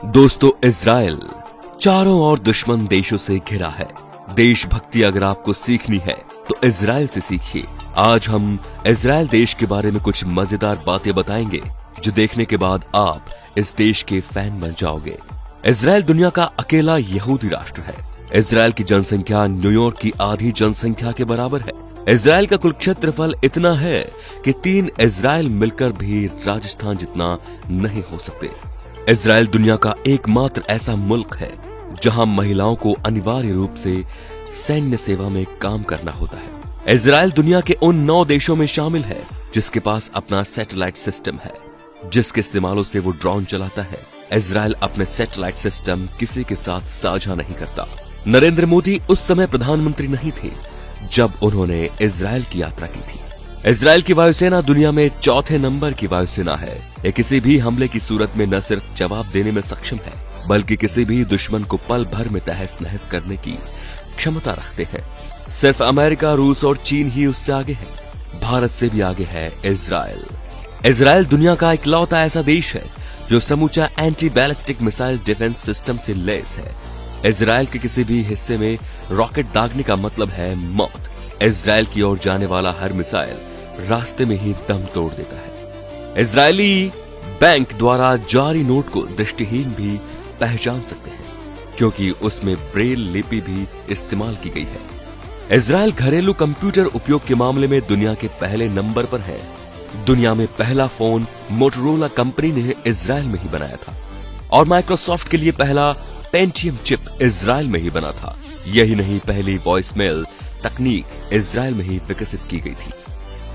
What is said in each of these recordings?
दोस्तों, इजराइल चारों ओर दुश्मन देशों से घिरा है। देशभक्ति अगर आपको सीखनी है तो इजराइल से सीखिए। आज हम इजराइल देश के बारे में कुछ मजेदार बातें बताएंगे जो देखने के बाद आप इस देश के फैन बन जाओगे। इजराइल दुनिया का अकेला यहूदी राष्ट्र है। इजराइल की जनसंख्या न्यूयॉर्क की आधी जनसंख्या के बराबर है। इजराइल का कुल क्षेत्रफल इतना है कि 3 इजराइल मिलकर भी राजस्थान जितना नहीं हो सकते। इजराइल दुनिया का एकमात्र ऐसा मुल्क है जहां महिलाओं को अनिवार्य रूप से सैन्य सेवा में काम करना होता है। इजराइल दुनिया के उन 9 देशों में शामिल है जिसके पास अपना सैटेलाइट सिस्टम है, जिसके इस्तेमालों से वो ड्रोन चलाता है। इजराइल अपने सैटेलाइट सिस्टम किसी के साथ साझा नहीं करता। नरेंद्र मोदी उस समय प्रधानमंत्री नहीं थे जब उन्होंने इजराइल की यात्रा की थी। इजराइल की वायुसेना दुनिया में 4थे नंबर की वायुसेना है। ये किसी भी हमले की सूरत में न सिर्फ जवाब देने में सक्षम है, बल्कि किसी भी दुश्मन को पल भर में तहस नहस करने की क्षमता रखते हैं। सिर्फ अमेरिका, रूस और चीन ही उससे आगे है। भारत से भी आगे है इजराइल। इजराइल दुनिया का इकलौता ऐसा देश है जो समूचा anti ballistic missile defence system से लैस है। इजराइल के किसी भी हिस्से में रॉकेट दागने का मतलब है मौत। इजराइल की ओर जाने वाला हर मिसाइल रास्ते में ही दम तोड़ देता है। इजरायली बैंक द्वारा जारी नोट को दृष्टिहीन भी पहचान सकते हैं क्योंकि उसमें ब्रेल लिपि भी इस्तेमाल की गई है। इजराइल घरेलू कंप्यूटर उपयोग के मामले में दुनिया के पहले नंबर पर है। दुनिया में पहला फोन मोटोरोला कंपनी ने इजराइल में ही बनाया था और माइक्रोसॉफ्ट के लिए पहला पेंटियम चिप इजराइल में ही बना था। यही नहीं, पहली वॉइसमेल तकनीक इजराइल में ही विकसित की गई थी।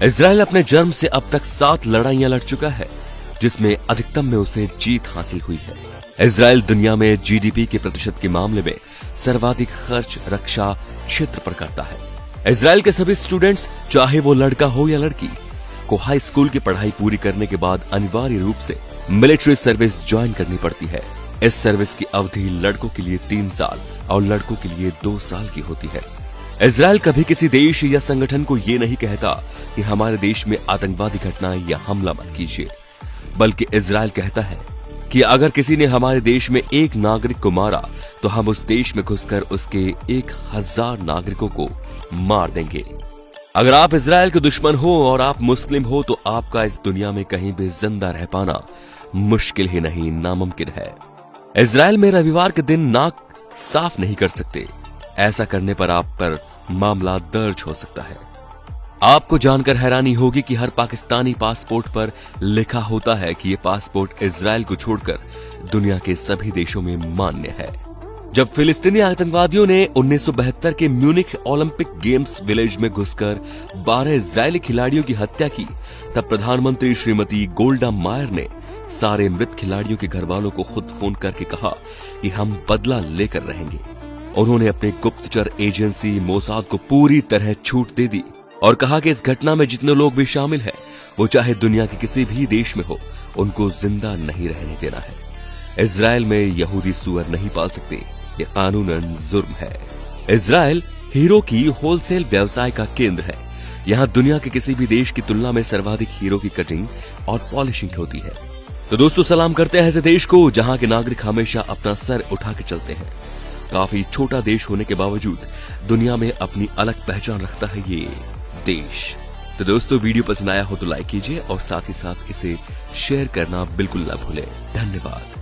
इजराइल अपने जन्म से अब तक 7 लड़ाइयां लड़ चुका है, जिसमें अधिकतम में उसे जीत हासिल हुई है। इजराइल दुनिया में जीडीपी के प्रतिशत के मामले में सर्वाधिक खर्च रक्षा क्षेत्र पर करता है। इजराइल के सभी स्टूडेंट्स, चाहे वो लड़का हो या लड़की, को हाई स्कूल की पढ़ाई पूरी करने के बाद अनिवार्य रूप से मिलिट्री सर्विस ज्वाइन करनी पड़ती है। इस सर्विस की अवधि लड़कों के लिए 3 साल और लड़कों के लिए 2 साल की होती है। इजराइल कभी किसी देश या संगठन को ये नहीं कहता कि हमारे देश में आतंकवादी घटना या हमला मत कीजिए, बल्कि इजराइल कहता है कि अगर किसी ने हमारे देश में एक नागरिक को मारा तो हम उस देश में घुसकर उसके 1000 नागरिकों को मार देंगे। अगर आप इजराइल के दुश्मन हो और आप मुस्लिम हो तो आपका इस दुनिया में कहीं भी जिंदा रह पाना मुश्किल ही नहीं, नामुमकिन है। इजराइल में रविवार के दिन नाक साफ नहीं कर सकते। ऐसा करने पर आप पर मामला दर्ज हो सकता है। आपको जानकर हैरानी होगी कि हर पाकिस्तानी पासपोर्ट पर लिखा होता है कि यह पासपोर्ट इजराइल को छोड़कर दुनिया के सभी देशों में मान्य है। जब फिलिस्तीनी आतंकवादियों ने 1972 के म्यूनिख ओलंपिक गेम्स विलेज में घुसकर 12 इजरायली खिलाड़ियों की हत्या की, तब प्रधानमंत्री श्रीमती गोल्डा मायर ने सारे मृत खिलाड़ियों के घर वालों को खुद फोन करके कहा कि हम बदला लेकर रहेंगे। उन्होंने अपने गुप्तचर एजेंसी मोसाद को पूरी तरह छूट दे दी और कहा कि इस घटना में जितने लोग भी शामिल हैं, वो चाहे दुनिया के किसी भी देश में हो, उनको जिंदा नहीं रहने देना है। इजराइल में यहूदी सुअर नहीं पाल सकते, ये कानूनन जुर्म है। इजराइल हीरो की होलसेल व्यवसाय का केंद्र है। यहाँ दुनिया के किसी भी देश की तुलना में सर्वाधिक हीरो की कटिंग और पॉलिशिंग होती है। तो दोस्तों, सलाम करते हैं ऐसे देश को जहां के नागरिक हमेशा अपना सर उठा के चलते हैं। काफी छोटा देश होने के बावजूद दुनिया में अपनी अलग पहचान रखता है ये देश। तो दोस्तों, वीडियो पसंद आया हो तो लाइक कीजिए और साथ ही साथ इसे शेयर करना बिल्कुल ना भूलें। धन्यवाद।